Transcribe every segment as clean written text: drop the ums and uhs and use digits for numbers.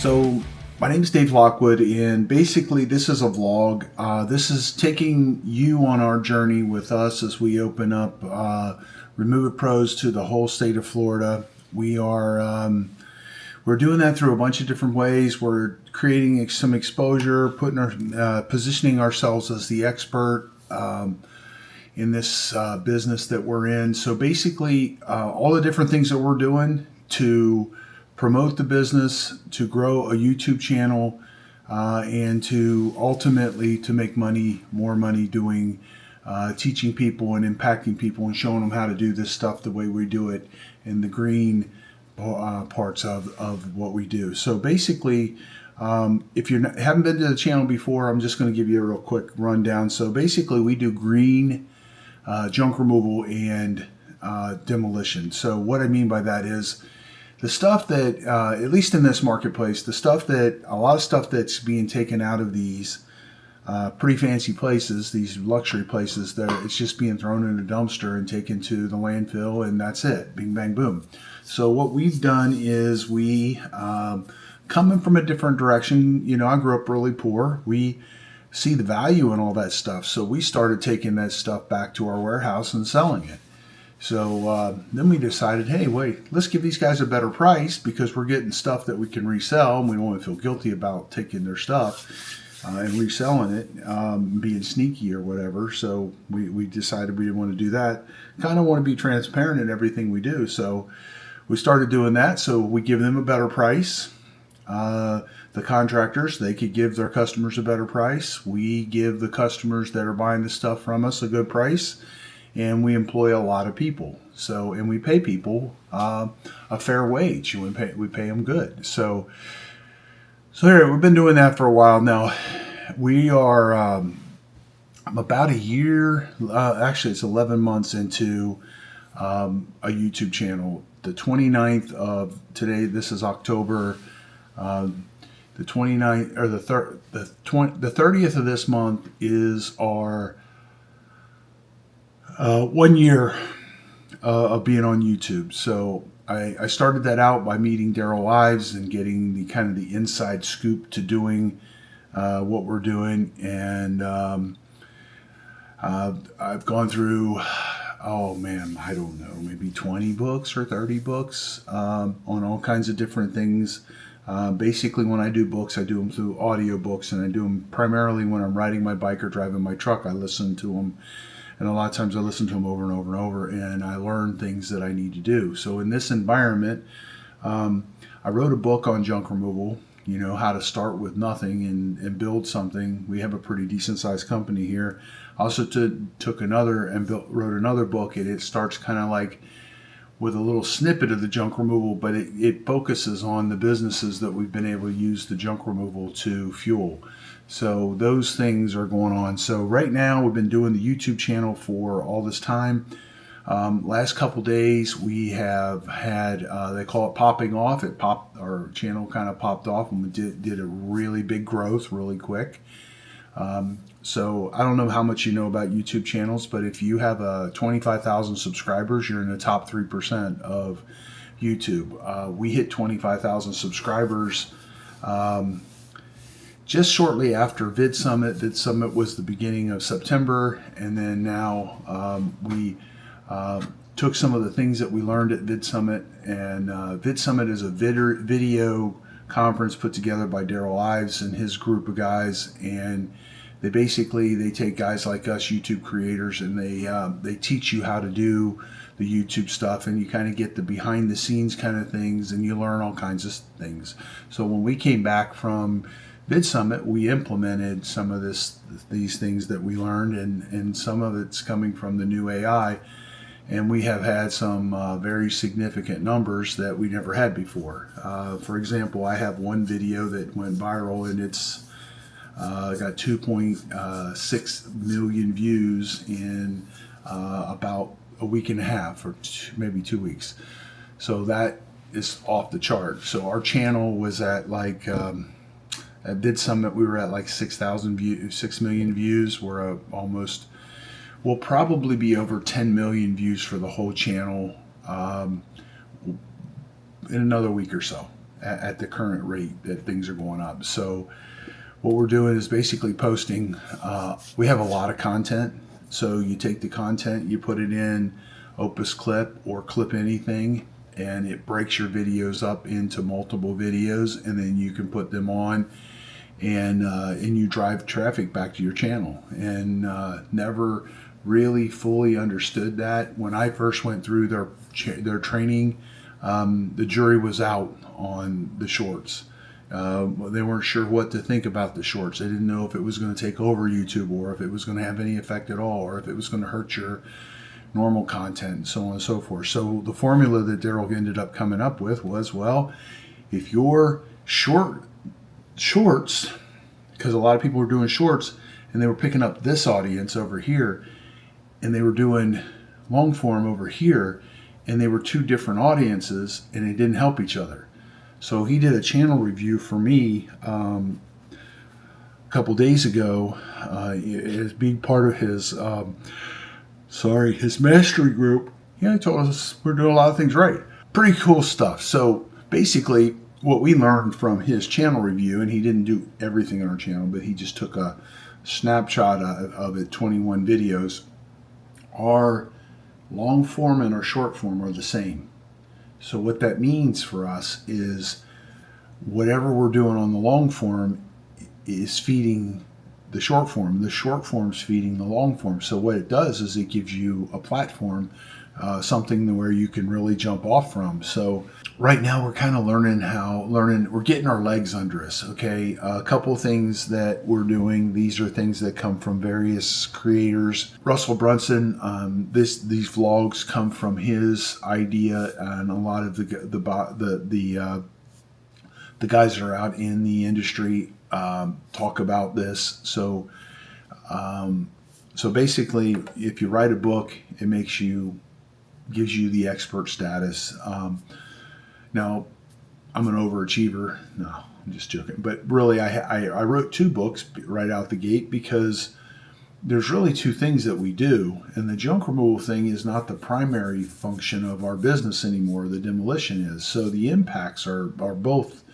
So my name is Dave Lockwood, and basically this is a vlog. This is taking you on our journey with us as we open up Remove It Pros to the whole state of Florida. We're doing that through a bunch of different ways. We're creating some exposure, positioning ourselves as the expert in this business that we're in. So basically, all the different things that we're doing to promote the business, to grow a YouTube channel, and to ultimately to make more money doing teaching people and impacting people and showing them how to do this stuff the way we do it in the green parts of what we do. So basically, if you haven't been to the channel before, I'm just going to give you a real quick rundown. So basically, we do green junk removal and demolition. So what I mean by that is the stuff that, at least in this marketplace, a lot of stuff that's being taken out of these pretty fancy places, these luxury places, it's just being thrown in a dumpster and taken to the landfill, and that's it. Bing, bang, boom. So what we've done is we, coming from a different direction, you know, I grew up really poor. We see the value in all that stuff. So we started taking that stuff back to our warehouse and selling it. So then we decided, hey, wait, let's give these guys a better price because we're getting stuff that we can resell, and we don't want to feel guilty about taking their stuff and reselling it, being sneaky or whatever. So we decided we didn't want to do that. Kind of want to be transparent in everything we do. So we started doing that. So we give them a better price. The contractors, they could give their customers a better price. We give the customers that are buying the stuff from us a good price. And we employ a lot of people. So, and we pay people a fair wage. We pay them good. So here, we've been doing that for a while now. We are about a year, actually it's 11 months into a YouTube channel. The 29th of today, this is October, the 29th, or the 30th of this month is our 1 year of being on YouTube. So I started that out by meeting Daryl Ives and getting the kind of the inside scoop to doing what we're doing. And I've gone through, oh man, I don't know, maybe 20 books or 30 books on all kinds of different things. Basically, when I do books, I do them through audio books, and I do them primarily when I'm riding my bike or driving my truck. I listen to them. And a lot of times I listen to them over and over and over, and I learn things that I need to do. So in this environment, I wrote a book on junk removal, you know, how to start with nothing and build something. We have a pretty decent sized company here. I also took another and wrote another book, and it starts kind of like with a little snippet of the junk removal, but it focuses on the businesses that we've been able to use the junk removal to fuel. So those things are going on. So right now we've been doing the YouTube channel for all this time. Last couple days we have had, they call it popping off. Our channel kind of popped off, and we did a really big growth really quick. So I don't know how much you know about YouTube channels, but if you have 25,000 subscribers, you're in the top 3% of YouTube. We hit 25,000 subscribers just shortly after Vid Summit. Vid Summit was the beginning of September, and then now we took some of the things that we learned at Vid Summit, and Vid Summit is a video conference put together by Daryl Ives and his group of guys, and they take guys like us, YouTube creators, and they teach you how to do the YouTube stuff, and you kind of get the behind the scenes kind of things, and you learn all kinds of things. So when we came back from Vid Summit, we implemented some of these things that we learned, and some of it's coming from the new AI, and we have had some very significant numbers that we never had before. For example, I have one video that went viral, and it's got 2.6 million views in about a week and a half, or maybe 2 weeks. So that is off the chart. So our channel was at like at Vid Summit, we were at like 6 million views. We'll probably be over 10 million views for the whole channel in another week or so. at the current rate that things are going up. So what we're doing is basically posting. We have a lot of content. So you take the content, you put it in Opus Clip or Clip Anything, and it breaks your videos up into multiple videos, and then you can put them on, and you drive traffic back to your channel. And never really fully understood that. When I first went through their training, the jury was out on the shorts. They weren't sure what to think about the shorts. They didn't know if it was going to take over YouTube, or if it was going to have any effect at all, or if it was going to hurt your normal content, and so on and so forth. So the formula that Daryl ended up coming up with was, well, if your shorts, because a lot of people were doing shorts and they were picking up this audience over here, and they were doing long form over here, and they were two different audiences, and they didn't help each other. So he did a channel review for me a couple days ago as being part of his his mastery group. Yeah, he told us we're doing a lot of things right. Pretty cool stuff. So basically what we learned from his channel review, and he didn't do everything on our channel, but he just took a snapshot of it, 21 videos. Our long form and our short form are the same. So what that means for us is whatever we're doing on the long form is feeding the short form. The short form is feeding the long form. So what it does is it gives you a platform, something where you can really jump off from. So right now we're kind of we're getting our legs under us. Okay, a couple things that we're doing. These are things that come from various creators. Russell Brunson. These vlogs come from his idea, and a lot of the guys that are out in the industry talk about this. So basically, if you write a book, it gives you the expert status. Now, I'm an overachiever. No, I'm just joking. But really, I wrote 2 books right out the gate, because there's really 2 things that we do. And the junk removal thing is not the primary function of our business anymore. The demolition is. So the impacts are both.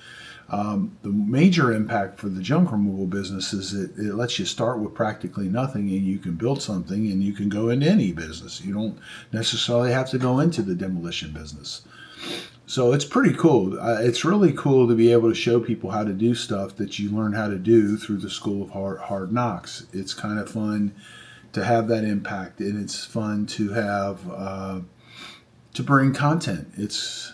The major impact for the junk removal business is it lets you start with practically nothing, and you can build something, and you can go into any business. You don't necessarily have to go into the demolition business. So it's pretty cool. It's really cool to be able to show people how to do stuff that you learn how to do through the School of Hard Knocks. It's kind of fun to have that impact, and it's fun to have to bring content. It's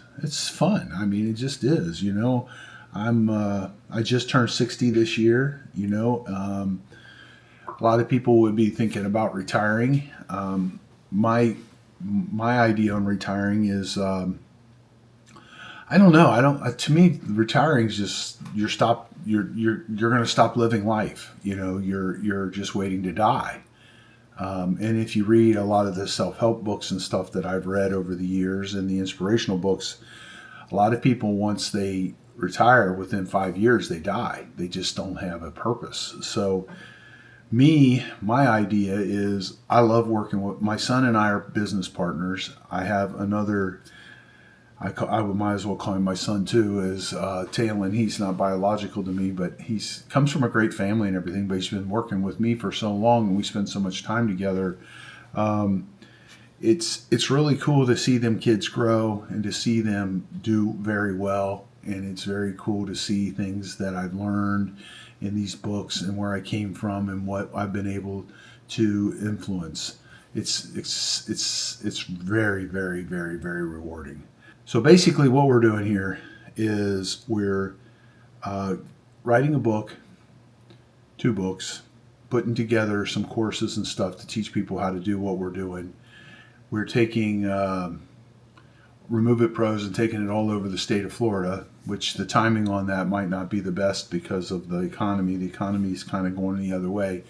fun. I mean, it just is. You know, I just turned 60 this year. You know, a lot of people would be thinking about retiring. My idea on retiring is. I don't know. To me, retiring is just you're going to stop living life. You know, you're just waiting to die. And if you read a lot of the self-help books and stuff that I've read over the years, and the inspirational books, a lot of people, once they retire, within 5 years they die. They just don't have a purpose. So my idea is, I love working with my son, and I are business partners. I have another. I might as well call him my son too, is Talon. He's not biological to me, but comes from a great family and everything, but he's been working with me for so long, and we spend so much time together. It's really cool to see them kids grow and to see them do very well, and it's very cool to see things that I've learned in these books and where I came from and what I've been able to influence. It's very, very, very, very rewarding. So basically what we're doing here is we're writing a book, 2 books, putting together some courses and stuff to teach people how to do what we're doing. We're taking Remove It Pros and taking it all over the state of Florida, which the timing on that might not be the best because of the economy. The economy is kind of going the other way.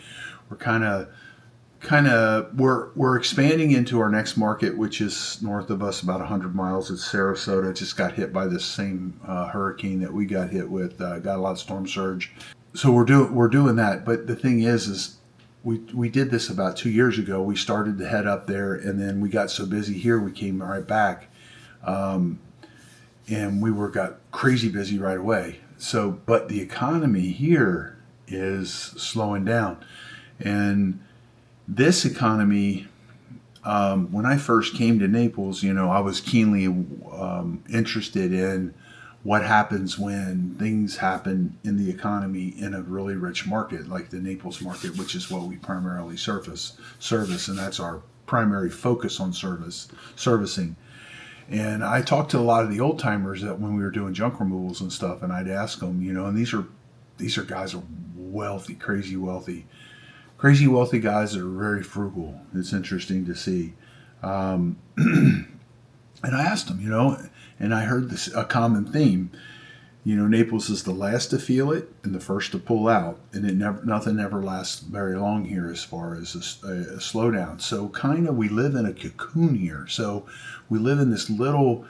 We're expanding into our next market, which is north of us about 100 miles. It's Sarasota. It just got hit by this same hurricane that we got hit with. Got a lot of storm surge. So we're doing that. But the thing is we did this about 2 years ago. We started to head up there, and then we got so busy here we came right back. and we got crazy busy right away. So, but the economy here is slowing down, and this economy. When I first came to Naples, I was keenly interested in what happens when things happen in the economy in a really rich market like the Naples market, which is what we primarily service, and that's our primary focus on servicing. And I talked to a lot of the old timers that when we were doing junk removals and stuff, and I'd ask them, and these are guys who are wealthy, crazy wealthy guys that are very frugal. It's interesting to see. And I asked them, and I heard a common theme. Naples is the last to feel it and the first to pull out, and nothing ever lasts very long here as far as a slowdown. So kind of we live in a cocoon here. So we live in this little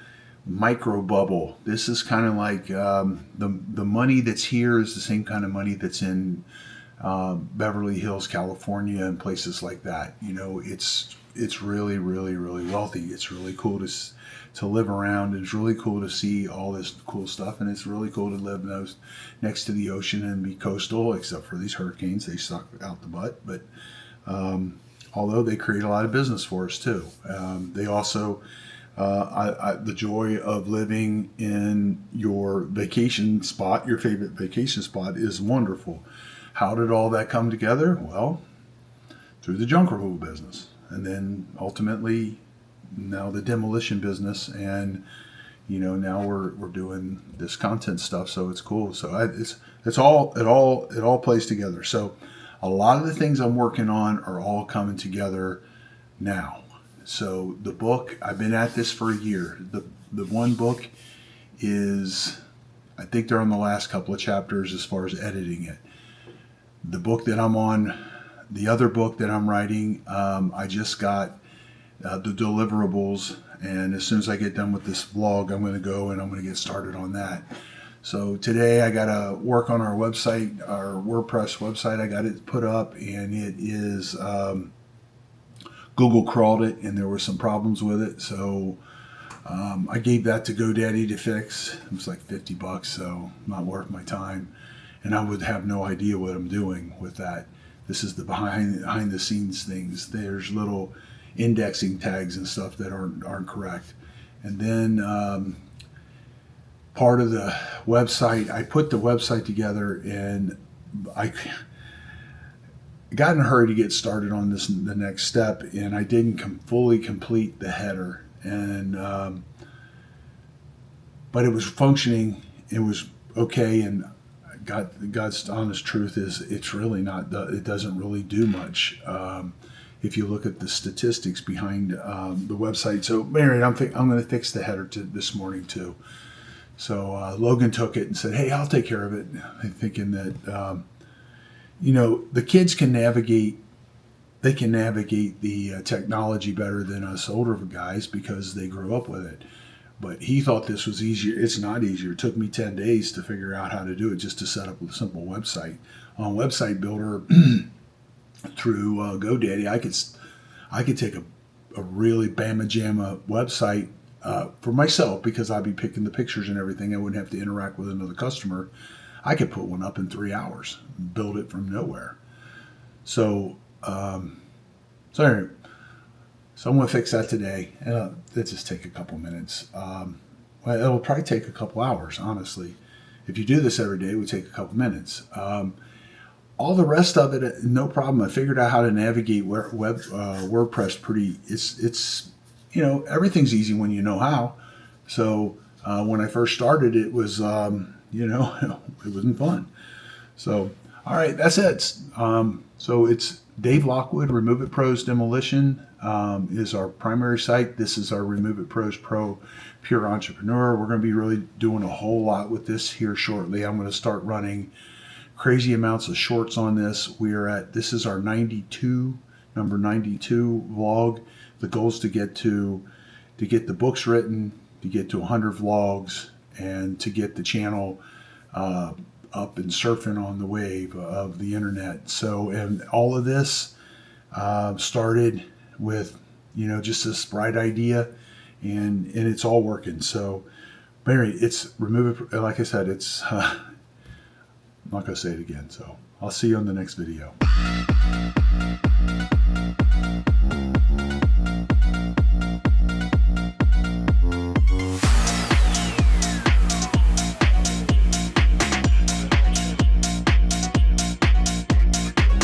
micro bubble. This is kind of like the money that's here is the same kind of money that's in Beverly Hills, California, and places like that. It's really, really, really wealthy. It's really cool to live around. It's really cool to see all this cool stuff, and it's really cool to live next to the ocean and be coastal. Except for these hurricanes, they suck out the butt. But although they create a lot of business for us too, they also the joy of living in your vacation spot, your favorite vacation spot, is wonderful. How did all that come together? Well, through the junk removal business, and then ultimately now the demolition business, and now we're doing this content stuff. So it's cool. So it all plays together. So a lot of the things I'm working on are all coming together now. So the book, I've been at this for a year. The one book is, I think they're on the last couple of chapters as far as editing it. The book that I'm on, the other book that I'm writing, I just got the deliverables, and as soon as I get done with this vlog, I'm going to go and I'm going to get started on that. So today I got to work on our website, our WordPress website. I got it put up, and it is Google crawled it, and there were some problems with it. So I gave that to GoDaddy to fix. It was like $50, so not worth my time. And I would have no idea what I'm doing with that. This is the behind the scenes things. There's little indexing tags and stuff that aren't correct. And then part of the website, I put the website together, and I got in a hurry to get started on the next step, and I didn't fully complete the header. And but it was functioning. It was okay, and God's honest truth is it's really not. It doesn't really do much if you look at the statistics behind the website. So, Mary, I'm going to fix the header this morning too. So Logan took it and said, "Hey, I'll take care of it," thinking that the kids can navigate. They can navigate the technology better than us older guys because they grew up with it. But he thought this was easier. It's not easier. It took me 10 days to figure out how to do it, just to set up a simple website. On Website Builder through GoDaddy, I could take a really bama jamma website for myself, because I'd be picking the pictures and everything. I wouldn't have to interact with another customer. I could put one up in 3 hours, build it from nowhere. So anyway. So I'm going to fix that today. It'll just take a couple minutes. Well, it'll probably take a couple hours, honestly. If you do this every day, it would take a couple minutes. All the rest of it, no problem. I figured out how to navigate WordPress pretty. It's everything's easy when you know how. So when I first started, it was it wasn't fun. So all right, that's it. So it's Dave Lockwood, Remove It Pros Demolition is our primary site. This is our Remove It Pros Pro Pure Entrepreneur. We're going to be really doing a whole lot with this here shortly. I'm going to start running crazy amounts of shorts on this. This is our number 92 vlog. The goal is to get the books written, to get to 100 vlogs, and to get the channel up and surfing on the wave of the internet. So, and all of this started with just this bright idea, and it's all working. So But anyway, it's remove it. Like I said, it's. I'm not going to say it again. So I'll see you on the next video.